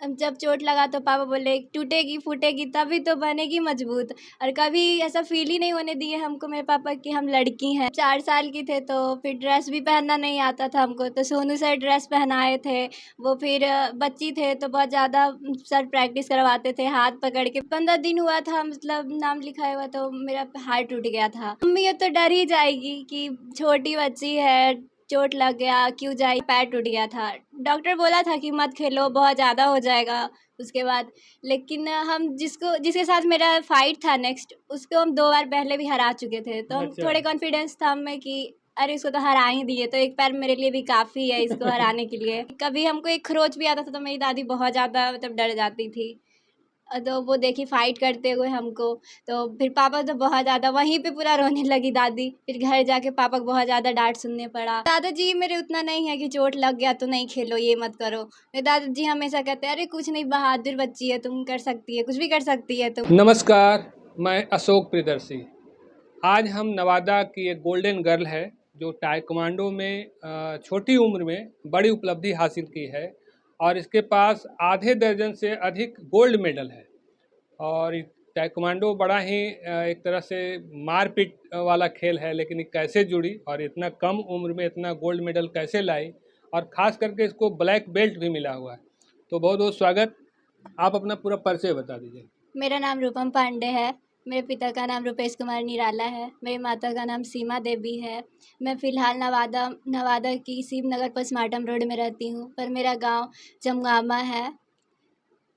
अब जब चोट लगा तो पापा बोले टूटेगी फूटेगी तभी तो बनेगी मजबूत। और कभी ऐसा फील ही नहीं होने दिए हमको मेरे पापा कि हम लड़की हैं। 4 साल की थे तो फिर ड्रेस भी पहनना नहीं आता था हमको, तो सोनू सर ड्रेस पहनाए थे। वो फिर बच्ची थे तो बहुत ज़्यादा सर प्रैक्टिस करवाते थे हाथ पकड़ के। 15 दिन हुआ था, मतलब नाम लिखाया हुआ तो मेरा हाथ टूट गया था। मम्मी ये तो डर ही जाएगी कि छोटी बच्ची है, चोट लग गया, क्यों जाए, पैर टूट गया था। डॉक्टर बोला था कि मत खेलो, बहुत ज़्यादा हो जाएगा उसके बाद। लेकिन हम जिसके साथ मेरा फाइट था नेक्स्ट, उसको हम 2 बार पहले भी हरा चुके थे, तो हम अच्छा। थोड़े कॉन्फिडेंस था हमें कि अरे इसको तो हरा ही दिए, तो एक पैर मेरे लिए भी काफ़ी है इसको हराने के लिए। कभी हमको एक खरोच भी आता था तो मेरी दादी बहुत ज़्यादा मतलब डर जाती थी। तो वो देखी फाइट करते हुए हमको, तो फिर पापा तो बहुत ज़्यादा वहीं पे पूरा रोने लगी दादी। फिर घर जाके पापा को बहुत ज़्यादा डाँट सुनने पड़ा। दादाजी मेरे उतना नहीं है कि चोट लग गया तो नहीं खेलो, ये मत करो। मेरे दादाजी हमेशा कहते हैं अरे कुछ नहीं, बहादुर बच्ची है, तुम कर सकती है, कुछ भी कर सकती है तुम। नमस्कार, मैं अशोक प्रियदर्शी। आज हम नवादा की एक गोल्डन गर्ल है जो ताइक्वांडो में छोटी उम्र में बड़ी उपलब्धि हासिल की है और इसके पास आधे दर्जन से अधिक गोल्ड मेडल है। और ताइक्वांडो बड़ा ही एक तरह से मारपीट वाला खेल है, लेकिन ये कैसे जुड़ी और इतना कम उम्र में इतना गोल्ड मेडल कैसे लाई, और ख़ास करके इसको ब्लैक बेल्ट भी मिला हुआ है। तो बहुत बहुत स्वागत। आप अपना पूरा परिचय बता दीजिए। मेरा नाम रूपम पांडे है। मेरे पिता का नाम रुपेश कुमार निराला है। मेरी माता का नाम सीमा देवी है। मैं फ़िलहाल नवादा की शिवनगर पोस्टमार्टम रोड में रहती हूँ, पर मेरा गांव जमगामा है।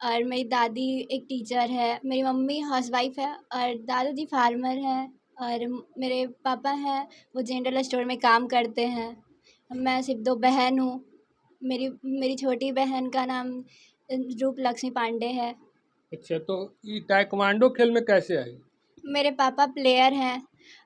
और मेरी दादी एक टीचर है, मेरी मम्मी हाउसवाइफ़ है और दादाजी फार्मर हैं। और मेरे पापा हैं, वो जनरल स्टोर में काम करते हैं। मैं सिर्फ 2 बहन हूँ। मेरी मेरी छोटी बहन का नाम रूप लक्ष्मी पांडे है। अच्छा, तो ये ताइक्वांडो खेल में कैसे आई? मेरे पापा प्लेयर हैं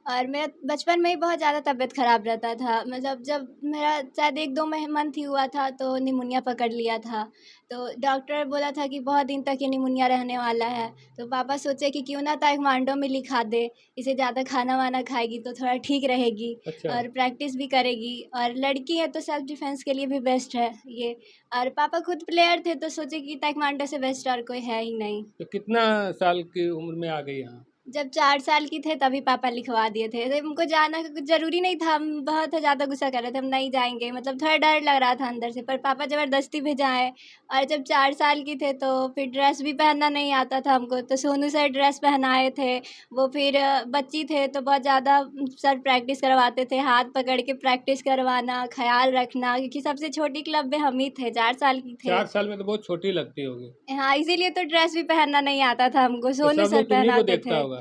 और मेरा बचपन में ही बहुत ज़्यादा तबीयत ख़राब रहता था। मतलब जब मेरा शायद 1-2 मंथ ही हुआ था तो निमोनिया पकड़ लिया था। तो डॉक्टर बोला था कि बहुत दिन तक ये निमोनिया रहने वाला है। तो पापा सोचे कि क्यों ना ताइक्वांडो में लिखा दे, इसे ज़्यादा खाना-वाना खाएगी तो थोड़ा ठीक रहेगी अच्छा, और प्रैक्टिस भी करेगी, और लड़की है तो सेल्फ डिफेंस के लिए भी बेस्ट है ये। और पापा खुद प्लेयर थे तो सोचे कि ताइक्वांडो से बेस्ट और कोई है ही नहीं। तो कितना साल की उम्र में आ गई यहाँ? जब 4 साल की थे तभी पापा लिखवा दिए थे। तो हमको जाना का कुछ ज़रूरी नहीं था, हम बहुत ज़्यादा गुस्सा कर रहे थे, हम नहीं जाएँगे, मतलब थोड़ा डर लग रहा था अंदर से, पर पापा ज़बरदस्ती भेजाए। और जब 4 साल की थे तो फिर ड्रेस भी पहनना नहीं आता था हमको, तो सोनू सर ड्रेस पहनाए थे। वो फिर बच्ची थे तो बहुत ज़्यादा सर प्रैक्टिस करवाते थे, हाथ पकड़ के प्रैक्टिस करवाना, ख़्याल रखना, क्योंकि सबसे छोटी क्लब में हम ही थे, 4 साल की थे। 4 साल में तो बहुत छोटी लगती होगी। हाँ, इसीलिए तो ड्रेस भी पहनना नहीं आता था हमको, तो सोनू सब सर लोग तुम्हीं को पहनाते देखता थे। होगा।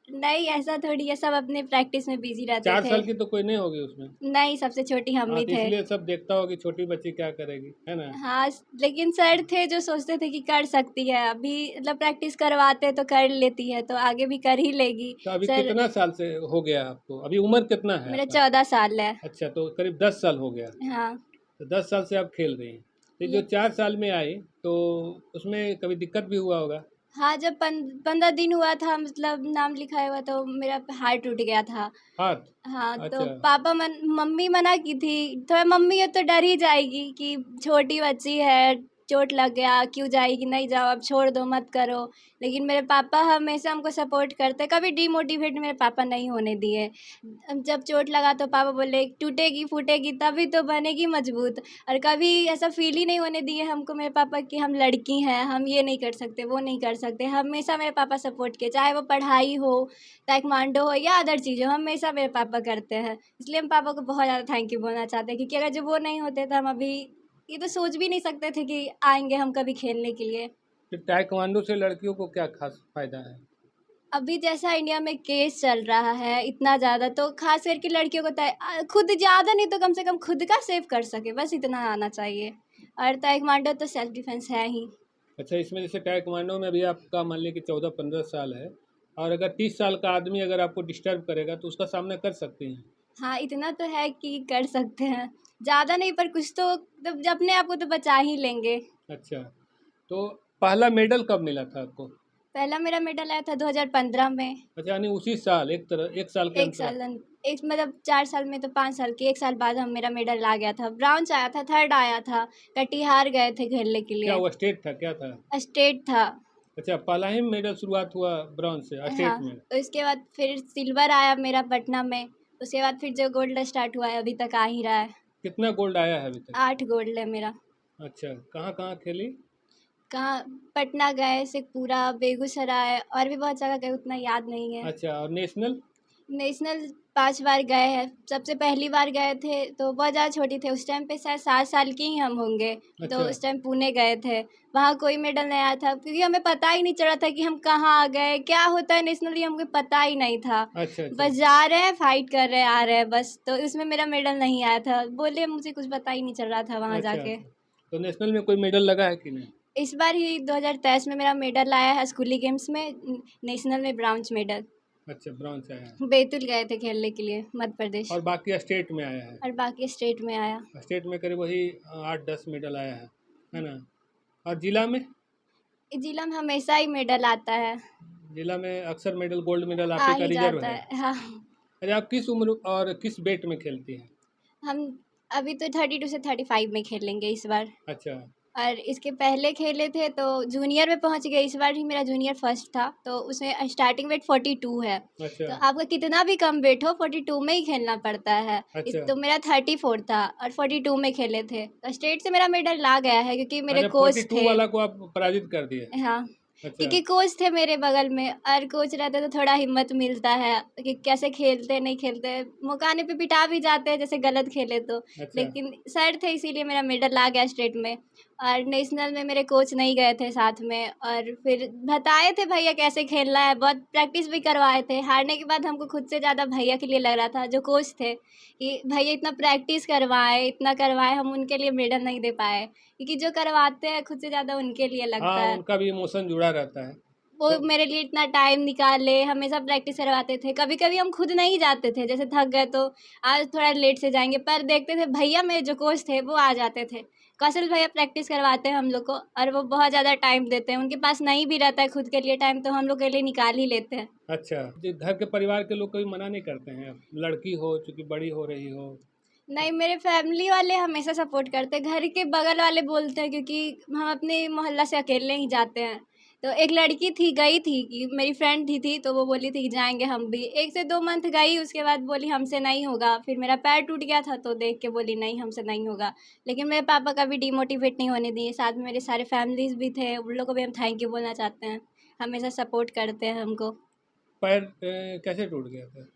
नहीं, ऐसा थोड़ी है, सब अपने प्रैक्टिस में बिज़ी रहते 4 थे। साल की तो कोई नहीं होगी उसमें। नहीं, सबसे छोटी हम हाँ, ही तो थे। इसलिए सब देखता होगा कि छोटी बच्ची क्या करेगी, है ना? हाँ, लेकिन सर थे जो सोचते थे कि कर सकती है, अभी मतलब प्रैक्टिस करवाते तो कर लेती है, तो आगे भी कर ही लेगी। तो अभी सर, कितना साल से हो गया आपको? अभी उम्र कितना है मेरा आपका? 14 साल है। अच्छा, तो करीब 10 साल हो गया। हाँ, तो 10 साल से आप खेल रही हैं। तो जो ये 4 साल में आई, तो उसमें कभी दिक्कत भी हुआ होगा? हाँ, जब 15 दिन हुआ था, मतलब नाम लिखाया हुआ तो मेरा हाथ टूट गया था। हाथ? हाँ, तो अच्छा। मम्मी मना की थी, थोड़ा मम्मी ये तो डर ही जाएगी कि छोटी बच्ची है, चोट लग गया, क्यों जाएगी, नहीं जाओ, अब छोड़ दो, मत करो। लेकिन मेरे पापा हमेशा हमको सपोर्ट करते, कभी डिमोटिवेट मेरे पापा नहीं होने दिए। जब चोट लगा तो पापा बोले टूटेगी फूटेगी तभी तो बनेगी मजबूत। और कभी ऐसा फील ही नहीं होने दिए हमको मेरे पापा कि हम लड़की हैं, हम ये नहीं कर सकते, वो नहीं कर सकते। हमेशा मेरे पापा सपोर्ट किए, चाहे वो पढ़ाई हो, ताइक्वांडो हो या अदर चीज़ हो, हमेशा मेरे पापा करते हैं। इसलिए हम पापा को बहुत ज़्यादा थैंक यू बोलना चाहते हैं, क्योंकि अगर जो वो नहीं होते तो हम अभी ये तो सोच भी नहीं सकते थे कि आएँगे हम कभी खेलने के लिए। फिर ताइक्वांडो से लड़कियों को क्या खास फ़ायदा है? अभी जैसा इंडिया में केस चल रहा है इतना ज़्यादा, तो ख़ास करके लड़कियों को खुद ज़्यादा नहीं तो कम से कम खुद का सेव कर सके, बस इतना आना चाहिए। और ताइक्वांडो तो सेल्फ डिफेंस है ही। अच्छा, इसमें जैसे ताइक्वांडो में अभी आपका मान लीजिए कि 14-15 साल है, और अगर 30 साल का आदमी अगर आपको डिस्टर्ब करेगा तो उसका सामना कर सकती हैं। हाँ, इतना तो है कि कर सकते हैं। ज़्यादा नहीं पर कुछ तो अपने आप को तो बचा ही लेंगे। अच्छा, तो पहला मेडल कब मिला था आपको? पहला मेरा मेडल आया था 2015 में। अच्छा, यानी उसी साल एक साल के एक अंतर। साल एक मतलब 4 साल में तो 5 साल की, 1 साल बाद हम मेरा मेडल आ गया था। ब्रॉन्ज आया था, थर्ड आया था। कटिहार गए थे खेलने के क्या लिए। हुआ, स्टेट था, क्या था? स्टेट था। अच्छा, पहला ही मेडल शुरुआत हुआ ब्रॉन्ज से हाँ, स्टेट में। उसके बाद फिर सिल्वर आया मेरा पटना में। उसके बाद फिर जो गोल्ड स्टार्ट हुआ है अभी तक आ ही रहा है। कितना गोल्ड आया है अभी तक? 8 गोल्ड है मेरा। अच्छा, कहाँ कहाँ खेली? कहाँ, पटना गए, शेखपुरा, बेगूसराय और भी बहुत जगह गए, उतना याद नहीं है। अच्छा, और नेशनल? नेशनल 5 बार गए हैं। सबसे पहली बार गए थे तो बहुत ज़्यादा छोटी थे, उस टाइम पे शायद 7 साल की ही हम होंगे। तो अच्छा उस टाइम पुणे गए थे। वहाँ कोई मेडल नहीं आया था क्योंकि हमें पता ही नहीं चला था कि हम कहाँ आ गए, क्या होता है नेशनल, ये हमको पता ही नहीं था। अच्छा। अच्छा बस जा रहे हैं, फाइट कर रहे हैं, आ रहे हैं बस। तो उसमें मेरा मेडल नहीं आया था। बोले मुझे कुछ पता ही नहीं चल रहा था वहाँ अच्छा। जाके। अच्छा, तो नेशनल में कोई मेडल लगा है कि नहीं? इस बार ही 2023 में मेरा मेडल आया है स्कूली गेम्स में, नेशनल में ब्रॉन्ज मेडल। अच्छा, ब्रॉन्ज आया है। बैतूल गए थे खेलने के लिए, मध्य प्रदेश। और बाकी स्टेट में आया है? और बाकी स्टेट में आया। स्टेट में करीब वही 8-10 मेडल आया है ना? और जिला में? जिला में हमेशा ही मेडल आता है। जिला में अक्सर मेडल, गोल्ड मेडल आ आपके का ही रिजर्व जाता है? है, हाँ। अच्छा, आप किस उम्र और किस वेट में खेलती हैं? हम अभी तो 32 से 35 में खेलेंगे इस बार। अच्छा। और इसके पहले खेले थे तो जूनियर में पहुंच गए। इस बार ही मेरा जूनियर फर्स्ट था तो उसमें स्टार्टिंग वेट 42 है। अच्छा। तो आपका कितना भी कम वेट हो 42 में ही खेलना पड़ता है। इस अच्छा। तो मेरा 34 था और 42 में खेले थे तो स्टेट से मेरा मेडल ला गया है क्योंकि मेरे अच्छा, कोच 42 थे। वाला को आप पराजित कर दिए? हाँ, अच्छा। क्योंकि कोच थे मेरे बगल में और कोच रहते तो थोड़ा हिम्मत मिलता है कि कैसे खेलते नहीं खेलते। मौका आने पे पिटा भी जाते हैं जैसे गलत खेले तो। अच्छा। लेकिन सर थे इसीलिए मेरा मेडल आ गया स्टेट में। और नेशनल में मेरे कोच नहीं गए थे साथ में और फिर बताए थे भैया कैसे खेलना है, बहुत प्रैक्टिस भी करवाए थे। हारने के बाद हमको खुद से ज़्यादा भैया के लिए लग रहा था जो कोच थे कि भैया इतना प्रैक्टिस करवाए, इतना करवाए, हम उनके लिए मेडल नहीं दे पाए क्योंकि जो करवाते हैं खुद से ज़्यादा उनके लिए लगता हाँ, है। उनका भी इमोशन जुड़ा रहता है। वो तो मेरे लिए इतना टाइम निकाले, हमेशा प्रैक्टिस करवाते थे। कभी-कभी हम खुद नहीं जाते थे, जैसे थक गए तो आज थोड़ा लेट से जाएँगे, पर देखते थे भैया मेरे जो कोच थे वो आ जाते थे। कौशल भैया प्रैक्टिस करवाते हैं हम लोग को और वो बहुत ज़्यादा टाइम देते हैं। उनके पास नहीं भी रहता है खुद के लिए टाइम तो हम लोग के लिए निकाल ही लेते हैं। अच्छा, जो घर के परिवार के लोग कभी मना नहीं करते हैं? लड़की हो, चूँकि बड़ी हो रही हो। नहीं, मेरे फैमिली वाले हमेशा सपोर्ट करते हैं। घर के बगल वाले बोलते हैं क्योंकि हम अपने मोहल्ला से अकेले ही जाते हैं। तो एक लड़की थी, गई थी कि मेरी फ्रेंड थी तो वो बोली थी कि जाएँगे हम भी। 1 से 2 मंथ गई, उसके बाद बोली हमसे नहीं होगा। फिर मेरा पैर टूट गया था तो देख के बोली नहीं हमसे नहीं होगा। लेकिन मेरे पापा कभी डिमोटिवेट नहीं होने दिए। साथ में मेरे सारे फैमिलीज़ भी थे, उन लोग को भी हम थैंक यू बोलना चाहते हैं। हमेशा सपोर्ट करते हैं हमको। पैर कैसे टूट गया था?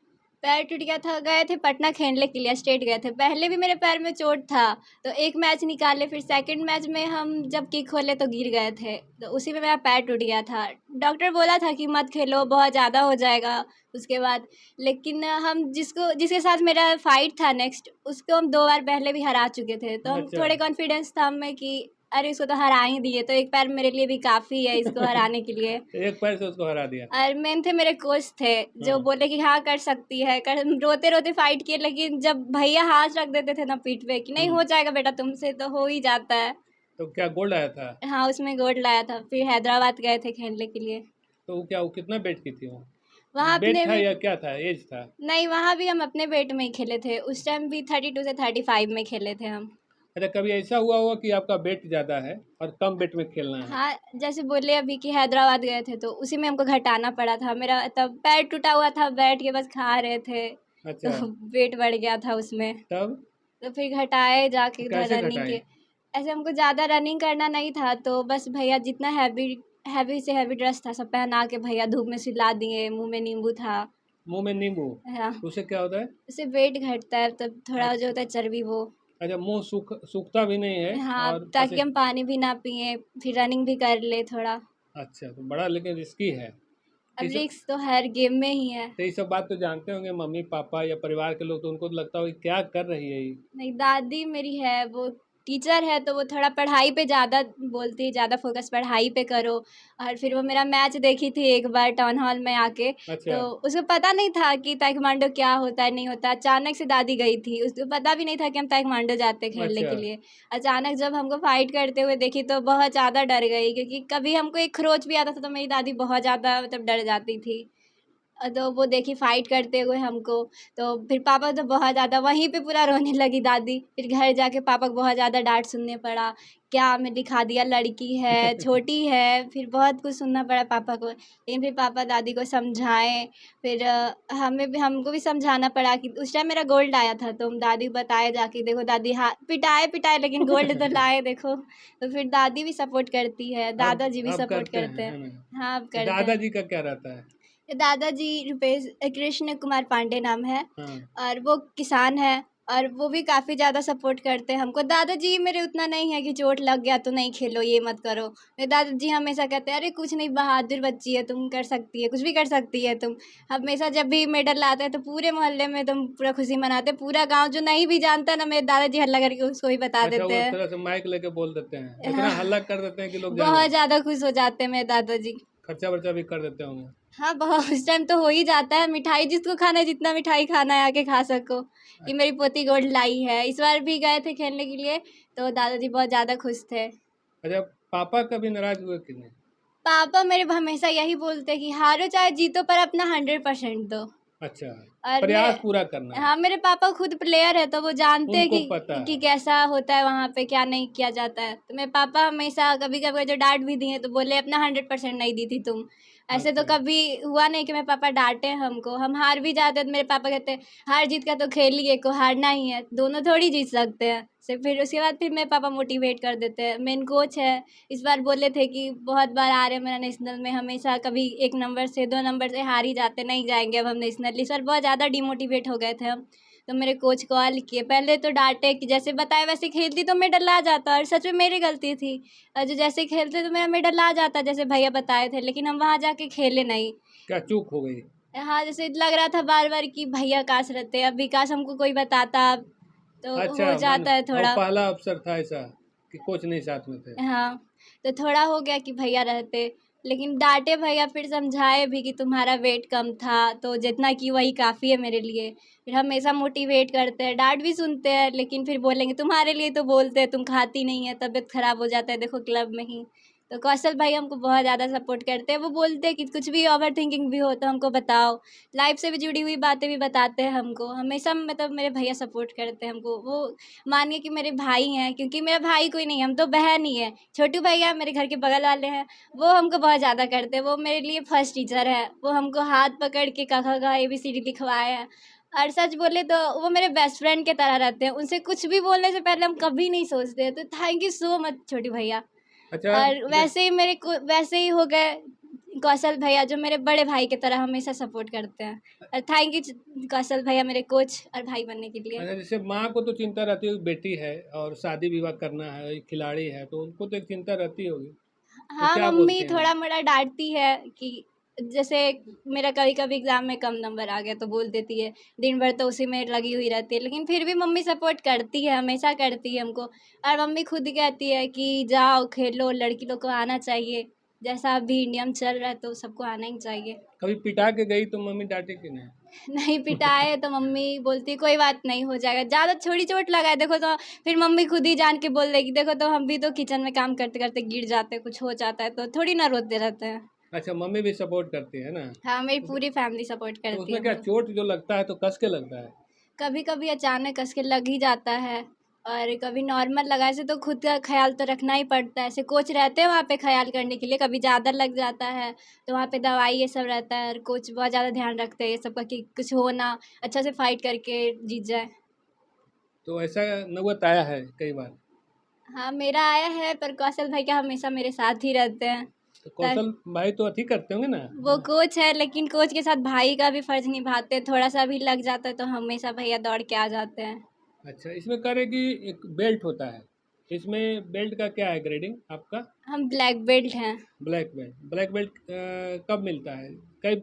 पैर टूट गया था, गए थे पटना खेलने के लिए, स्टेट गए थे। पहले भी मेरे पैर में चोट था, तो 1 मैच निकाले, फिर सेकंड मैच में हम जब किक खोले तो गिर गए थे, तो उसी में मेरा पैर टूट गया था। डॉक्टर बोला था कि मत खेलो, बहुत ज़्यादा हो जाएगा उसके बाद। लेकिन हम जिसके साथ मेरा फाइट था नेक्स्ट, उसको हम 2 बार पहले भी हरा चुके थे, तो हम अच्छा। थोड़े कॉन्फिडेंस था हमें कि अरे इसको तो हरा ही दिए, तो 1 पैर मेरे लिए भी काफ़ी है इसको हराने के लिए। एक पैर से उसको हरा दिया। और मेन थे मेरे कोच थे, जो हाँ। बोले कि हाँ कर सकती है, कर। रोते-रोते फाइट किए लेकिन जब भैया हाथ रख देते थे ना पीठ पे कि नहीं हुँ। हो जाएगा बेटा तुमसे, तो हो ही जाता है। तो क्या गोल्ड आया था? हाँ, उसमें गोल्ड लाया था। फिर हैदराबाद गए थे खेलने के लिए। तो वो कितना वेट की थी वो? वहाँ वेट अपने था में या क्या था, ऐज था? नहीं, वहाँ भी हम अपने वेट में ही खेले थे। उस टाइम भी 32 से 35 में खेले थे हम। अच्छा, कभी ऐसा हुआ होगा कि आपका वेट ज़्यादा है और कम वेट में खेलना है? हाँ, जैसे बोले अभी कि हैदराबाद गए थे तो उसी में हमको घटाना पड़ा था। मेरा तब पैर टूटा हुआ था, बैठ के बस खा रहे थे, अच्छा। तो वेट बढ़ गया था उसमें। तब तो फिर घटाए जाके उधर कैसे रनिंग घटाए? के। ऐसे हमको ज़्यादा रनिंग करना नहीं था तो बस भैया जितना हैवी हैवी से हैवी ड्रेस था सब पहना के भैया धूप में सुला दिए, मुँह में नींबू था। मुँह में नींबू? हाँ, उससे क्या होता है? उससे वेट घटता है तब थोड़ा जो अच्छा। होता है चर्बी वो। अच्छा, मुँह सूखता भी नहीं है हाँ, और ताकि पसीज। हम पानी भी ना पिएँ, फिर रनिंग भी कर लें थोड़ा। अच्छा, तो बड़ा लेकिन रिस्की है। अब ये सब रिस्क तो हर गेम में ही है। तो ये सब बात तो जानते होंगे मम्मी-पापा या परिवार के लोग, तो उनको तो लगता होगा कि क्या कर रही है ये? नहीं, दादी मेरी है वो टीचर है तो वो थोड़ा पढ़ाई पे ज़्यादा बोलती है, ज़्यादा फोकस पढ़ाई पे करो। और फिर वो मेरा मैच देखी थी एक बार टाउन हॉल में आके, तो अच्छा। उसको पता नहीं था कि ताइक्वांडो क्या होता है, नहीं होता। अचानक से दादी गई थी, उसको पता भी नहीं था कि हम ताइक्वांडो जाते हैं खेलने अच्छा। के लिए। अचानक जब हमको फाइट करते हुए देखी तो बहुत ज़्यादा डर गई, क्योंकि कभी हमको एक खरोच भी आता था तो मेरी दादी बहुत ज़्यादा मतलब डर जाती थी। तो वो देखी फाइट करते हुए हमको, तो फिर पापा तो बहुत ज़्यादा वहीं पे पूरा रोने लगी दादी। फिर घर जाके पापा को बहुत ज़्यादा डाँट सुनने पड़ा, क्या हमें दिखा दिया, लड़की है, छोटी है, फिर बहुत कुछ सुनना पड़ा पापा को। लेकिन फिर पापा दादी को समझाए, फिर हमें भी हमको भी समझाना पड़ा कि उस टाइम मेरा गोल्ड आया था, तो हम दादी को बताए जाके, देखो दादी हाँ, पिटाए लेकिन गोल्ड तो लाए देखो। तो फिर दादी भी सपोर्ट करती है, अब दादाजी भी अब सपोर्ट करते करते हैं, हैं। है ना? हाँ, अब तो करते हैं। दादाजी का क्या रहता है? दादाजी कृष्ण कुमार पांडे नाम है, हाँ। और वो किसान है, और वो भी काफ़ी ज़्यादा सपोर्ट करते हैं हमको। दादाजी मेरे उतना नहीं है कि चोट लग गया तो नहीं खेलो, ये मत करो। मेरे दादाजी हमेशा कहते हैं, अरे कुछ नहीं, बहादुर बच्ची है तुम, कर सकती है, कुछ भी कर सकती है तुम। हमेशा जब भी मेडल लाते हैं तो पूरे मोहल्ले में तुम पूरा खुशी मनाते हैं। पूरा गाँव जो नहीं भी जानता ना, मेरे दादाजी हल्ला करके उसको ही बता अच्छा, देते वो इस हैं। तरह से माइक लेके बोल देते हैं, हाँ, इतना हल्ला कर देते हैं कि लोग जाने। बहुत ज़्यादा खुश हो जाते हैं मेरे दादाजी। खर्चा वर्चा भी कर देते होंगे। हाँ, बहुत उस टाइम तो हो ही जाता है। मिठाई जिसको खाना है, जितना मिठाई खाना है आके खा सको, कि मेरी पोती गोल्ड लाई है। इस बार भी गए थे खेलने के लिए, तो दादाजी बहुत ज़्यादा खुश थे। अच्छा, पापा कभी नाराज हुए कि नहीं? पापा मेरे हमेशा यही बोलते हैं कि हारो चाहे जीतो पर अपना 100% दो। अच्छा, और प्रयास पूरा करना है। हाँ, मेरे पापा खुद प्लेयर है, तो वो जानते हैं उनको पता कि है। कैसा होता है वहाँ पे, क्या नहीं किया जाता है। तो मेरे पापा हमेशा कभी-कभी जो डाँट भी दिए तो बोले अपना 100% नहीं दी थी तुम। ऐसे तो अच्छा। कभी हुआ नहीं कि मेरे पापा डाँटे हमको। हम हार भी जाते हैं तो मेरे पापा कहते हैं, हार जीत का तो खेल ही एक को हारना ही है, दोनों थोड़ी जीत सकते हैं। फिर उसके बाद फिर मेरे पापा मोटिवेट कर देते हैं। मेन कोच है, इस बार बोले थे कि बहुत बार आ रहे हैं मेरा नेशनल में, हमेशा कभी 1 नंबर से 2 नंबर से हार ही जाते, नहीं जाएँगे अब हम नेशनल। इस बार बहुत ज़्यादा डिमोटिवेट हो गए थे हम। तो मेरे कोच कॉल किए, पहले तो डाँटे कि जैसे बताए वैसे खेलती तो मेडल आ जाता, और सच में मेरी गलती थी। जो जैसे खेलते तो मेरा मेडल आ जाता, जैसे भैया बताए थे, लेकिन हम वहाँ जाके खेले नहीं। क्या चूक हो गई? हाँ, जैसे लग रहा था बार-बार कि भैया काश रहते, अब भी काश हमको कोई बताता, तो अच्छा, हो मन जाता है और थोड़ा। पहला अवसर था ऐसा कि कोच नहीं साथ में थे। हाँ, तो थोड़ा हो गया कि भैया रहते, लेकिन डाँटे भैया, फिर समझाए भी कि तुम्हारा वेट कम था, तो जितना की वही काफ़ी है मेरे लिए। फिर हमेशा मोटिवेट करते हैं, डाँट भी सुनते हैं, लेकिन फिर बोलेंगे तुम्हारे लिए तो बोलते हैं, तुम खाती नहीं है, तबीयत खराब हो जाता है, देखो क्लब में ही। तो कौशल भाई हमको बहुत ज़्यादा सपोर्ट करते हैं, वो बोलते हैं कि कुछ भी ओवरथिंकिंग भी हो तो हमको बताओ। लाइफ़ से भी जुड़ी हुई बातें भी बताते हैं हमको, हमेशा मतलब मेरे भैया सपोर्ट करते हैं हमको। वो मानिए कि मेरे भाई हैं, क्योंकि मेरा भाई कोई नहीं है, हम तो बहन ही हैं। छोटू भैया मेरे घर के बगल वाले हैं, वो हमको बहुत ज़्यादा करते हैं। वो मेरे लिए फर्स्ट टीचर है, वो हमको हाथ पकड़ के क, ख, ग, ABCD लिखवाए हैं। और सच बोले तो वो मेरे बेस्ट फ्रेंड की तरह रहते हैं, उनसे कुछ भी बोलने से पहले हम कभी नहीं सोचते हैं। तो थैंक यू सो मच छोटू भैया। अच्छा, और जैसे वैसे ही हो गए कौशल भैया, जो मेरे बड़े भाई की तरह हमेशा सपोर्ट करते हैं। और थैंक यू कौशल भैया, मेरे कोच और भाई बनने के लिए। अच्छा, जैसे माँ को तो चिंता रहती होगी, बेटी है और शादी विवाह करना है, एक खिलाड़ी है, तो उनको तो एक चिंता रहती होगी। तो हाँ, क्या मम्मी बोलते हैं? थोड़ा-मोड़ा डाँटती है कि जैसे मेरा कभी-कभी एग्ज़ाम में कम नंबर आ गया तो बोल देती है, दिन भर तो उसी में लगी हुई रहती है। लेकिन फिर भी मम्मी सपोर्ट करती है, हमेशा करती है हमको। और मम्मी खुद कहती है कि जाओ खेलो, लड़की लोग को आना चाहिए। जैसा अभी इंडिया में चल रहा है तो सबको आना ही चाहिए। कभी पिटा के गई तो मम्मी डांटे कि नहीं? नहीं पिटाए तो मम्मी बोलती कोई बात नहीं, हो जाएगा। ज़्यादा थोड़ी चोट लगा है देखो तो फिर मम्मी खुद ही जान के बोल देगी, देखो तो हम भी तो किचन में काम करते-करते गिर जाते हैं, कुछ हो जाता है तो थोड़ी ना रोते रहते हैं। अच्छा, मम्मी भी सपोर्ट करती है ना? हाँ, मेरी तो पूरी फैमिली सपोर्ट तो करती है उसमें क्या हमको। चोट जो लगता है तो कस के लगता है? कभी-कभी अचानक कस के लग ही जाता है, और कभी नॉर्मल लगा, ऐसे तो खुद का ख़्याल तो रखना ही पड़ता है। ऐसे कोच रहते हैं वहाँ पे ख़्याल करने के लिए, कभी ज़्यादा लग जाता है, तो वहाँ पे दवाई ये सब रहता है, और कोच बहुत ज़्यादा ध्यान रखते हैं ये सब का कि कुछ हो ना, अच्छा से फ़ाइट करके जीत जाए। तो ऐसा नौबत आया है कई बार? हाँ, मेरा आया है, पर कौशल भैया हमेशा मेरे साथ ही रहते हैं। तो तर कौशल भाई तो अथी करते होंगे ना? वो कोच है, लेकिन कोच के साथ भाई का भी फ़र्ज़ निभाते हैं, थोड़ा-सा भी लग जाता है तो हमेशा भैया दौड़ के आ जाते हैं। अच्छा, इसमें कह रहे कि एक बेल्ट होता है, इसमें बेल्ट का क्या है ग्रेडिंग आपका? हम ब्लैक बेल्ट हैं। Black belt. ब्लैक बेल्ट कब मिलता है? कई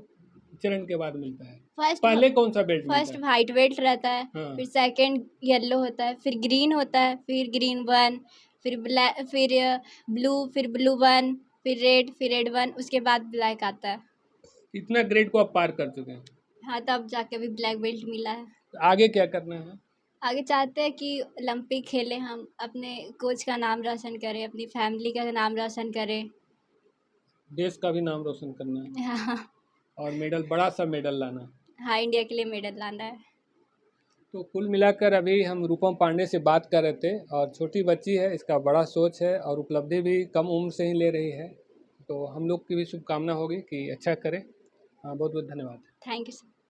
चरण के बाद मिलता है? फर्स्ट पहले कौन सा बेल्ट मिलता फर्स्ट है? वाइट बेल्ट रहता है, हाँ। फिर सेकंड येलो होता है, फिर ग्रीन होता है, फिर ग्रीन 1, फिर ब्लैक, फिर ब्लू, फिर ब्लू 1, फिर रेड 1, उसके बाद ब्लैक आता है। इतना ग्रेड को आप पार कर चुके हैं। हाँ, तब जाके अभी ब्लैक बेल्ट मिला है। तो आगे क्या करना है? आगे चाहते हैं कि ओलंपिक खेलें हम, अपने कोच का नाम रोशन करें, अपनी फैमिली का नाम रोशन करें। देश का भी नाम रोशन करना है हाँ, और मेडल, बड़ा सा मेडल लाना है। हाँ, इंडिया के लिए मेडल लाना है। तो कुल मिलाकर अभी हम रूपम पांडे से बात कर रहे थे, और छोटी बच्ची है, इसका बड़ा सोच है और उपलब्धि भी कम उम्र से ही ले रही है। तो हम लोग की भी शुभकामना होगी कि अच्छा करे। हाँ, बहुत बहुत धन्यवाद। Thank you sir.